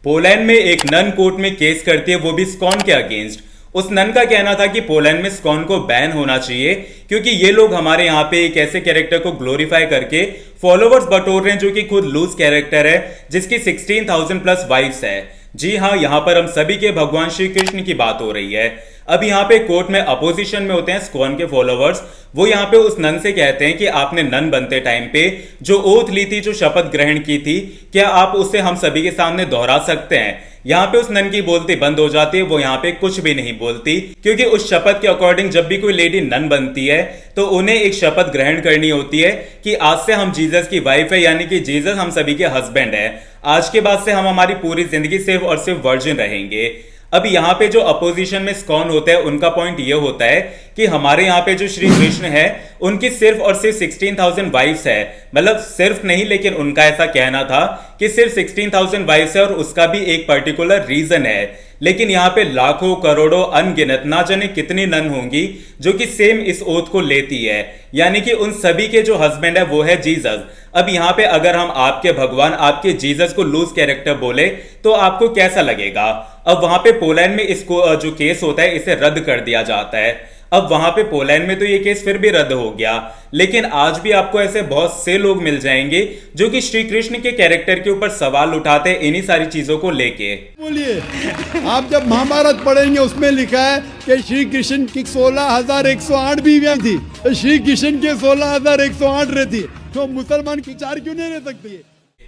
Poland में एक none court में केस करती है, वो भी स्कॉन के अगेंस्ट। उस नन का कहना था कि पोलैंड में स्कॉन को बैन होना चाहिए क्योंकि ये लोग हमारे यहाँ पे एक ऐसे कैरेक्टर को ग्लोरीफाई करके फॉलोवर्स बटोर रहे हैं जो कि खुद लूज कैरेक्टर है, जिसकी 16,000 प्लस वाइफ्स है। जी हाँ, यहाँ पर हम सभी के भगवान श्री कृष्ण की बात हो रही है। अब यहाँ पे कोर्ट में अपोजिशन में होते हैं स्कॉन के फॉलोवर्स। वो यहाँ पे उस नन से कहते हैं कि आपने नन बनते टाइम पे जो ओथ ली थी, जो शपथ ग्रहण की थी, क्या आप उसे हम सभी के सामने दोहरा सकते हैं। यहाँ पे उस नन की बोलती बंद हो जाती है, वो यहाँ पे कुछ भी नहीं बोलती क्योंकि उस शपथ के अकॉर्डिंग जब भी कोई लेडी नन बनती है तो उन्हें एक शपथ ग्रहण करनी होती है कि आज से हम जीसस की वाइफ है, यानी कि जीसस हम सभी के हस्बैंड है। आज के बाद से हम हमारी पूरी जिंदगी सिर्फ और सिर्फ वर्जिन रहेंगे। अब यहाँ पे जो अपोजिशन में स्कॉन होता है उनका पॉइंट ये होता है कि हमारे यहाँ पे जो श्री कृष्ण है उनकी सिर्फ और सिर्फ 16,000 वाइफ्स है। मतलब सिर्फ नहीं, लेकिन उनका ऐसा कहना था कि सिर्फ 16,000 वाइफ्स है और उसका भी एक पर्टिकुलर रीजन है। लेकिन यहाँ पे लाखों करोड़ों अनगिनत ना जाने कितनी नन होंगी जो कि सेम इस ओथ को लेती है, यानी कि उन सभी के जो हस्बैंड है वो है जीसस। अब यहाँ पे अगर हम आपके भगवान, आपके जीसस को लूज कैरेक्टर बोले तो आपको कैसा लगेगा। अब वहां पे पोलैंड में इसको जो केस होता है इसे रद्द कर दिया जाता है। अब वहां पे पोलैंड में तो ये केस फिर भी रद्द हो गया, लेकिन आज भी आपको ऐसे बहुत से लोग मिल जाएंगे जो कि श्री कृष्ण के कैरेक्टर के ऊपर सवाल उठाते हैं इन्हीं सारी चीजों को लेके। बोलिए, आप जब महाभारत पढ़ेंगे उसमें लिखा है कि श्री कृष्ण की 16,108 बीवियां थी, तो श्री कृष्ण के 16,108 रहती, तो मुसलमान की 4 क्यों नहीं रह सकती।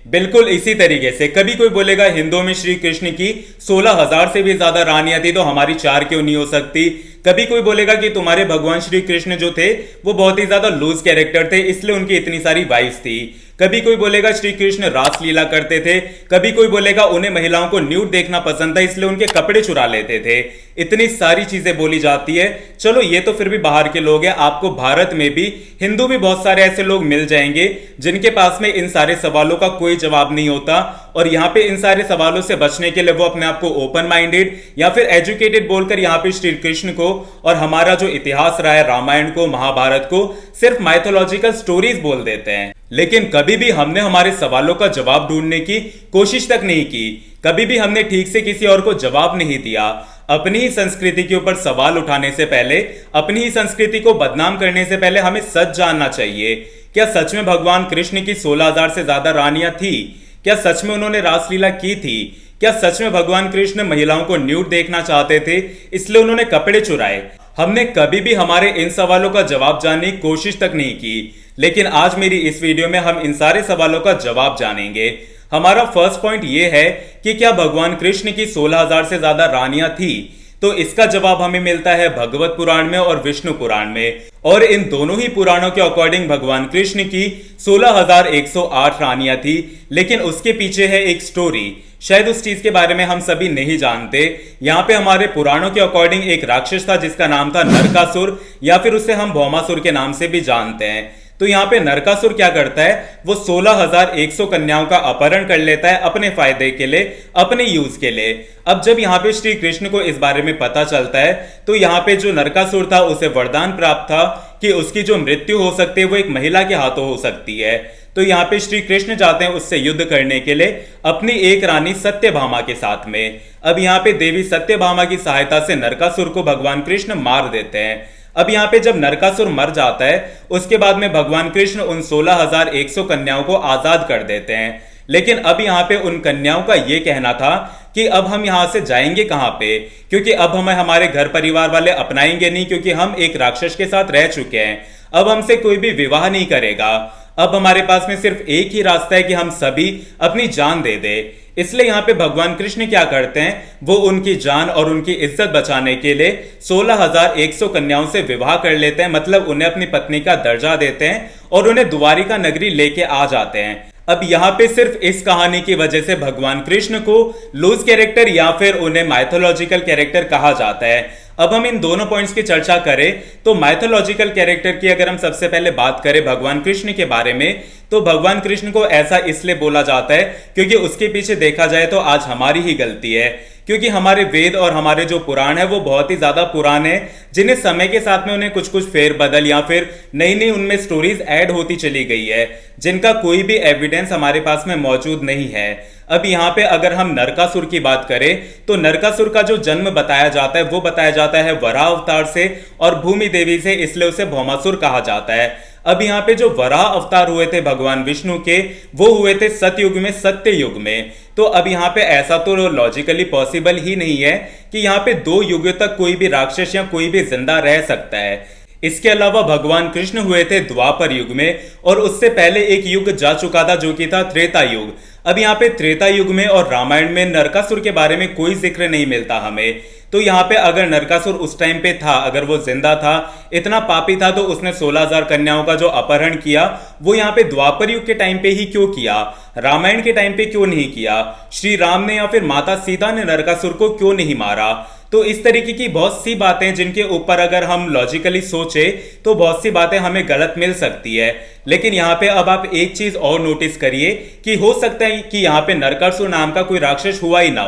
बिल्कुल इसी तरीके से कभी कोई बोलेगा हिंदुओं में श्री कृष्ण की 16,000 से भी ज्यादा रानियां थी तो हमारी 4 क्यों नहीं हो सकती। कभी कोई बोलेगा कि तुम्हारे भगवान श्री कृष्ण जो थे वो बहुत ही ज्यादा लूज कैरेक्टर थे इसलिए उनकी इतनी सारी वाइफ्स थी। कभी कोई बोलेगा श्री कृष्ण रासलीला करते थे, कभी कोई बोलेगा उन्हें महिलाओं को न्यूड देखना पसंद था इसलिए उनके कपड़े चुरा लेते थे। इतनी सारी चीजें बोली जाती है। चलो ये तो फिर भी बाहर के लोग हैं, आपको भारत में भी हिंदू भी बहुत सारे ऐसे लोग मिल जाएंगे जिनके पास में इन सारे सवालों का कोई जवाब नहीं होता और यहाँ पे इन सारे सवालों से बचने के लिए वो अपने आप को ओपन माइंडेड या फिर एजुकेटेड बोलकर यहाँ पे श्री कृष्ण को और हमारा जो इतिहास रहा है रामायण को, महाभारत को सिर्फ माइथोलॉजिकल स्टोरीज बोल देते हैं। लेकिन कभी भी हमने हमारे सवालों का जवाब ढूंढने की कोशिश तक नहीं की, कभी भी हमने ठीक से किसी और को जवाब नहीं दिया। अपनी ही संस्कृति के ऊपर सवाल उठाने से पहले, अपनी ही संस्कृति को बदनाम करने से पहले हमें सच जानना चाहिए। क्या सच में भगवान कृष्ण की 16,000 से ज्यादा रानियां थी? क्या सच में उन्होंने रासलीला की थी? क्या सच में भगवान कृष्ण महिलाओं को न्यूड देखना चाहते थे इसलिए उन्होंने कपड़े चुराए? हमने कभी भी हमारे इन सवालों का जवाब जानने की कोशिश तक नहीं की, लेकिन आज मेरी इस वीडियो में हम इन सारे सवालों का जवाब जानेंगे। हमारा फर्स्ट पॉइंट यह है कि क्या भगवान कृष्ण की 16,000 से ज्यादा रानियां थी? तो इसका जवाब हमें मिलता है भगवत पुराण में और विष्णु पुराण में, और इन दोनों ही पुराणों के अकॉर्डिंग भगवान कृष्ण की 16,108 रानियां थी। लेकिन उसके पीछे है एक स्टोरी, शायद उस चीज के बारे में हम सभी नहीं जानते। यहाँ पे हमारे पुराणों के अकॉर्डिंग एक राक्षस था जिसका नाम था नरकासुर, या फिर उसे हम भौमासुर के नाम से भी जानते हैं। तो यहाँ पे नरकासुर क्या करता है, वो 16,100 कन्याओं का अपहरण कर लेता है अपने फायदे के लिए, अपने यूज के लिए। अब जब यहाँ पे श्री कृष्ण को इस बारे में पता चलता है तो यहाँ पे जो नरकासुर था उसे वरदान प्राप्त था कि उसकी जो मृत्यु हो सकती है वो एक महिला के हाथों हो सकती है। तो यहाँ पे श्री कृष्ण जाते हैं उससे युद्ध करने के लिए अपनी एक रानी सत्यभामा के साथ में। अब यहाँ पे देवी सत्यभामा की सहायता से नरकासुर को भगवान कृष्ण मार देते हैं। अब यहाँ पे जब नरकासुर मर जाता है उसके बाद में भगवान कृष्ण उन 16,100 कन्याओं को आजाद कर देते हैं। लेकिन अब यहाँ पे उन कन्याओं का ये कहना था कि अब हम यहाँ से जाएंगे कहाँ पे, क्योंकि अब हमें हमारे घर परिवार वाले अपनाएंगे नहीं, क्योंकि हम एक राक्षस के साथ रह चुके हैं। अब हमसे कोई भी विवाह नहीं करेगा। अब हमारे पास में सिर्फ एक ही रास्ता है कि हम सभी अपनी जान दे दे। इसलिए यहाँ पे भगवान कृष्ण क्या करते हैं, वो उनकी जान और उनकी इज्जत बचाने के लिए 16,100 कन्याओं से विवाह कर लेते हैं, मतलब उन्हें अपनी पत्नी का दर्जा देते हैं और उन्हें द्वारिका नगरी लेके आ जाते हैं। अब यहाँ पे सिर्फ इस कहानी की वजह से भगवान कृष्ण को लूज कैरेक्टर या फिर उन्हें माइथोलॉजिकल कैरेक्टर कहा जाता है। अब हम इन दोनों पॉइंट्स की चर्चा करें तो माइथोलॉजिकल कैरेक्टर की अगर हम सबसे पहले बात करें भगवान कृष्ण के बारे में, तो भगवान कृष्ण को ऐसा इसलिए बोला जाता है क्योंकि उसके पीछे देखा जाए तो आज हमारी ही गलती है, क्योंकि हमारे वेद और हमारे जो पुराण है वो बहुत ही ज्यादा पुराने हैं, जिन्हें समय के साथ में उन्हें कुछ कुछ फेरबदल या फिर नई नई उनमें स्टोरीज ऐड होती चली गई है, जिनका कोई भी एविडेंस हमारे पास में मौजूद नहीं है। अब यहाँ पे अगर हम नरकासुर की बात करें तो नरकासुर का जो जन्म बताया जाता है वो बताया जाता है वराह अवतार से और भूमि देवी से, इसलिए उसे भौमासुर कहा जाता है। अब यहाँ पे जो वराह अवतार हुए थे भगवान विष्णु के, वो हुए थे सतयुग में, सत्य युग में। तो अब यहाँ पे ऐसा तो लॉजिकली पॉसिबल ही नहीं है कि यहाँ पे 2 युग तक कोई भी राक्षस या कोई भी जिंदा रह सकता है। इसके अलावा भगवान कृष्ण हुए थे द्वापर युग में और उससे पहले एक युग जा चुका था जो कि था त्रेता युग। अब यहाँ पे त्रेता युग में और रामायण में नरकासुर के बारे में कोई जिक्र नहीं मिलता हमें। तो यहाँ पे अगर नरकासुर उस टाइम पे था, अगर वो जिंदा था, इतना पापी था, तो उसने 16,000 कन्याओं का जो अपहरण किया वो यहाँ पे द्वापर युग के टाइम पे ही क्यों किया, रामायण के टाइम पे क्यों नहीं किया? श्री राम ने या फिर माता सीता ने नरकासुर को क्यों नहीं मारा? तो इस तरीके की बहुत सी बातें जिनके ऊपर अगर हम लॉजिकली सोचे तो बहुत सी बातें हमें गलत मिल सकती है। लेकिन यहाँ पे अब आप एक चीज और नोटिस करिए कि हो सकता है कि यहाँ पे नरकासुर नाम का कोई राक्षस हुआ ही ना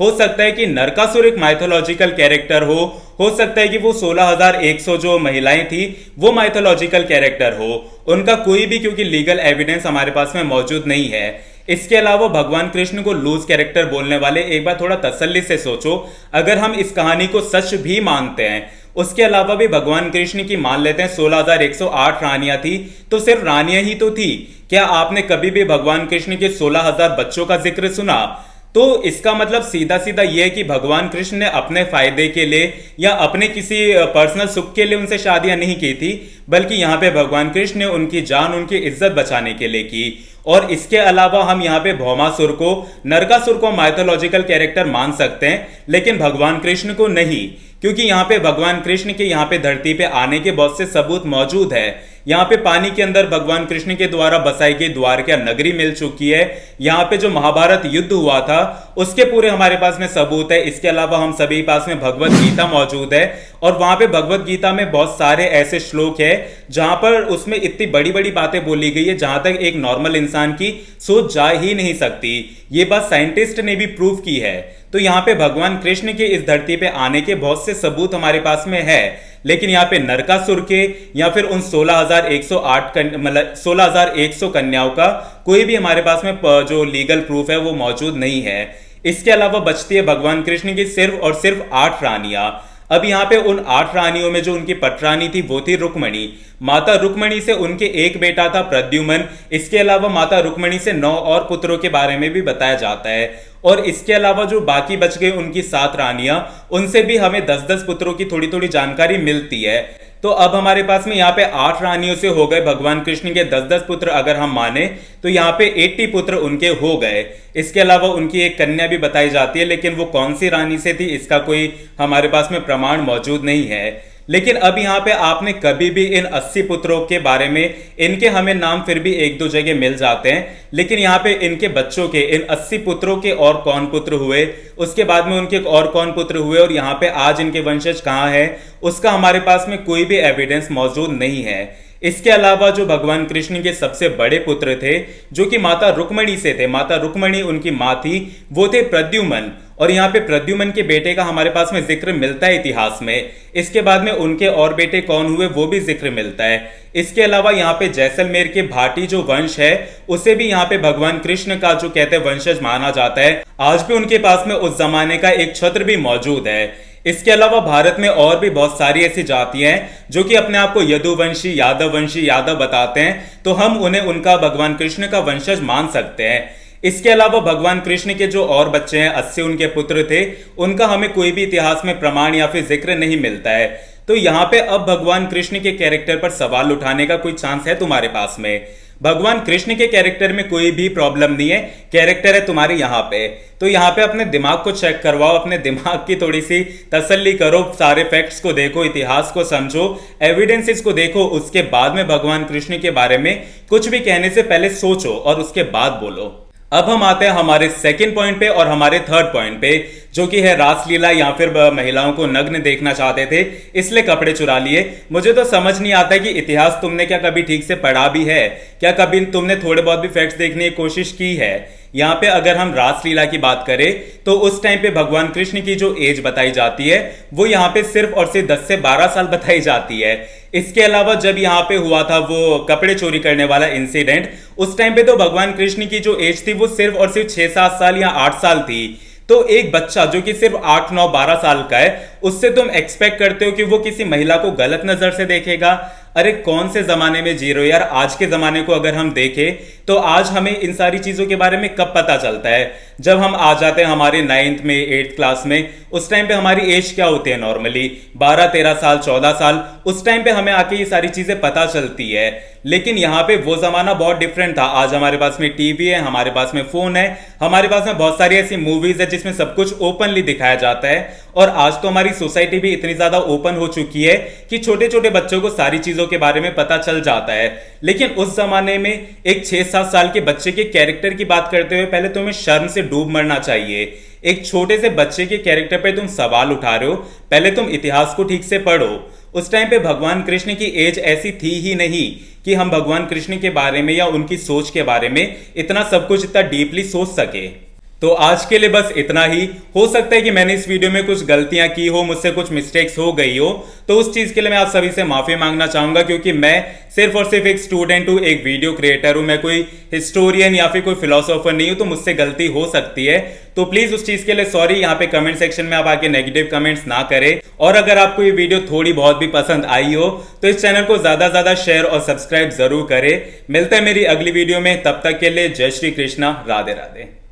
हो सकता है कि नरकासुर एक माइथोलॉजिकल कैरेक्टर हो सकता है कि वो 16,100 जो महिलाएं थी वो माइथोलॉजिकल कैरेक्टर हो, उनका कोई भी क्योंकि लीगल एविडेंस हमारे पास में मौजूद नहीं है। इसके अलावा भगवान कृष्ण को लूज कैरेक्टर बोलने वाले एक बार थोड़ा तसल्ली से सोचो, अगर हम इस कहानी को सच भी मानते हैं, उसके अलावा भी भगवान कृष्ण की मान लेते हैं 16,108 रानियां थी, तो सिर्फ रानियां ही तो थी। क्या आपने कभी भी भगवान कृष्ण के 16,000 बच्चों का जिक्र सुना? तो इसका मतलब सीधा सीधा यह है कि भगवान कृष्ण ने अपने फायदे के लिए या अपने किसी पर्सनल सुख के लिए उनसे शादियां नहीं की थी, बल्कि यहाँ पे भगवान कृष्ण ने उनकी जान, उनकी इज्जत बचाने के लिए की। और इसके अलावा हम यहाँ पे भौमासुर को, नरकासुर को माइथोलॉजिकल कैरेक्टर मान सकते हैं, लेकिन भगवान कृष्ण को नहीं, क्योंकि यहाँ पे भगवान कृष्ण के यहाँ पे धरती पे आने के बहुत से सबूत मौजूद है। यहाँ पे पानी के अंदर भगवान कृष्ण के द्वारा बसाई गई द्वारका नगरी मिल चुकी है। यहाँ पे जो महाभारत युद्ध हुआ था उसके पूरे हमारे पास में सबूत है। इसके अलावा हम सभी पास में भगवत गीता मौजूद है और वहां पे भगवत गीता में बहुत सारे ऐसे श्लोक है जहां पर उसमें इतनी बड़ी बड़ी बातें बोली गई है जहां तक एक नॉर्मल इंसान की सोच जा ही नहीं सकती। ये बात साइंटिस्ट ने भी प्रूव की है। तो यहाँ पे भगवान कृष्ण के इस धरती पे आने के बहुत से सबूत हमारे पास में है, लेकिन यहाँ पे नरकासुर के या फिर उन 16,100 कन्याओं का कोई भी हमारे पास में जो लीगल प्रूफ है वो मौजूद नहीं है। इसके अलावा बचती है भगवान कृष्ण की सिर्फ और सिर्फ 8 रानियां। अब यहाँ पे उन 8 रानियों में जो उनकी पटरानी थी वो थी रुक्मणी। माता रुक्मणी से उनके एक बेटा था प्रद्युम्न। इसके अलावा माता रुक्मणी से 9 और पुत्रों के बारे में भी बताया जाता है। और इसके अलावा जो बाकी बच गए उनकी 7 रानियां, उनसे भी हमें 10-10 पुत्रों की थोड़ी थोड़ी जानकारी मिलती है। तो अब हमारे पास में यहाँ पे 8 रानियों से हो गए भगवान कृष्ण के 10-10 पुत्र, अगर हम माने तो यहाँ पे 80 पुत्र उनके हो गए। इसके अलावा उनकी एक कन्या भी बताई जाती है, लेकिन वो कौन सी रानी से थी इसका कोई हमारे पास में प्रमाण मौजूद नहीं है। लेकिन अब यहाँ पे आपने कभी भी इन 80 पुत्रों के बारे में, इनके हमें नाम फिर भी 1-2 जगह मिल जाते हैं, लेकिन यहाँ पे इनके बच्चों के, इन 80 पुत्रों के और कौन पुत्र हुए, उसके बाद में उनके और कौन पुत्र हुए और यहाँ पे आज इनके वंशज कहाँ है, उसका हमारे पास में कोई भी एविडेंस मौजूद नहीं है। इसके अलावा जो भगवान कृष्ण के सबसे बड़े पुत्र थे जो कि माता रुक्मणी से थे, माता रुक्मणी उनकी मां थी, वो थे प्रद्युम्न। और यहाँ पे प्रद्युम्न के बेटे का हमारे पास में जिक्र मिलता है इतिहास में। इसके बाद में उनके और बेटे कौन हुए वो भी जिक्र मिलता है। इसके अलावा यहाँ पे जैसलमेर के भाटी जो वंश है उसे भी यहाँ पे भगवान कृष्ण का जो कहते हैं वंशज माना जाता है। आज भी उनके पास में उस जमाने का एक छत्र भी मौजूद है। इसके अलावा भारत में और भी बहुत सारी ऐसी जातियां हैं जो कि अपने आप को यदुवंशी, यादव बताते हैं, तो हम उन्हें उनका भगवान कृष्ण का वंशज मान सकते हैं। इसके अलावा भगवान कृष्ण के जो और बच्चे हैं, 80 उनके पुत्र थे, उनका हमें कोई भी इतिहास में प्रमाण या फिर जिक्र नहीं मिलता है। तो यहाँ पे अब भगवान कृष्ण के कैरेक्टर पर सवाल उठाने का कोई चांस है तुम्हारे पास में? भगवान कृष्ण के कैरेक्टर में कोई भी प्रॉब्लम नहीं है, कैरेक्टर है तुम्हारे यहाँ पे। तो यहाँ पे अपने दिमाग को चेक करवाओ, अपने दिमाग की थोड़ी सी तसल्ली करो, सारे फैक्ट्स को देखो, इतिहास को समझो, एविडेंसेस को देखो, उसके बाद में भगवान कृष्ण के बारे में कुछ भी कहने से पहले सोचो और उसके बाद बोलो। अब हम आते हैं हमारे सेकंड पॉइंट पे और हमारे थर्ड पॉइंट पे, जो कि है रासलीला या फिर महिलाओं को नग्न देखना चाहते थे, इसलिए कपड़े चुरा लिए। मुझे तो समझ नहीं आता कि इतिहास तुमने क्या कभी ठीक से पढ़ा भी है, क्या कभी तुमने थोड़े बहुत भी फैक्ट्स देखने की कोशिश की है। यहाँ पे अगर हम रासलीला की बात करें तो उस टाइम पे भगवान कृष्ण की जो एज बताई जाती है वो यहाँ पे सिर्फ और सिर्फ 10 से 12 साल बताई जाती है। इसके अलावा जब यहाँ पे हुआ था वो कपड़े चोरी करने वाला इंसिडेंट, उस टाइम पे तो भगवान कृष्ण की जो एज थी वो सिर्फ और सिर्फ 6-7 साल या 8 साल थी। तो एक बच्चा जो कि सिर्फ 8-9-12 साल का है, उससे तुम एक्सपेक्ट करते हो कि वो किसी महिला को गलत नजर से देखेगा? अरे कौन से जमाने में जी रहे हो यार। आज के जमाने को अगर हम देखें तो आज हमें इन सारी चीजों के बारे में कब पता चलता है? जब हम आ जाते हैं हमारे 9th में 8th क्लास में, उस टाइम पे हमारी एज क्या होती है नॉर्मली 12-13 साल 14 साल। उस टाइम पे हमें आके ये सारी चीजें पता चलती है। लेकिन यहाँ पे वो जमाना बहुत डिफरेंट था। आज हमारे पास में टीवी है, हमारे पास में फोन है, हमारे पास में बहुत सारी ऐसी मूवीज है जिसमें सब कुछ ओपनली दिखाया जाता है। और आज तो हमारी सोसाइटी भी इतनी ज्यादा ओपन हो चुकी है कि छोटे छोटे बच्चों को सारी चीजों के बारे में पता चल जाता है। लेकिन उस जमाने में एक 6-7 साल के बच्चे के कैरेक्टर की बात करते हुए पहले तुम्हें शर्म से डूब मरना चाहिए। एक छोटे से बच्चे के कैरेक्टर पे तुम सवाल उठा रहे हो, पहले तुम इतिहास को ठीक से पढ़ो। उस टाइम पे भगवान कृष्ण की एज ऐसी थी ही नहीं कि हम भगवान कृष्ण के बारे में या उनकी सोच के बारे में इतना सब कुछ इतना डीपली सोच सके। तो आज के लिए बस इतना ही। हो सकता है कि मैंने इस वीडियो में कुछ गलतियां की हो, मुझसे कुछ मिस्टेक्स हो गई हो, तो उस चीज के लिए मैं आप सभी से माफी मांगना चाहूंगा, क्योंकि मैं सिर्फ और सिर्फ एक स्टूडेंट हूं, एक वीडियो क्रिएटर हूं। मैं कोई हिस्टोरियन या फिर कोई फिलोसोफर नहीं हूं, तो मुझसे गलती हो सकती है। तो प्लीज उस चीज के लिए सॉरी। यहाँ पे कमेंट सेक्शन में आप आके नेगेटिव कमेंट्स ना करें। और अगर आपको ये वीडियो थोड़ी बहुत भी पसंद आई हो तो इस चैनल को ज्यादा ज्यादा शेयर और सब्सक्राइब जरूर करें। मिलते हैं मेरी अगली वीडियो में, तब तक के लिए जय श्री कृष्णा, राधे राधे।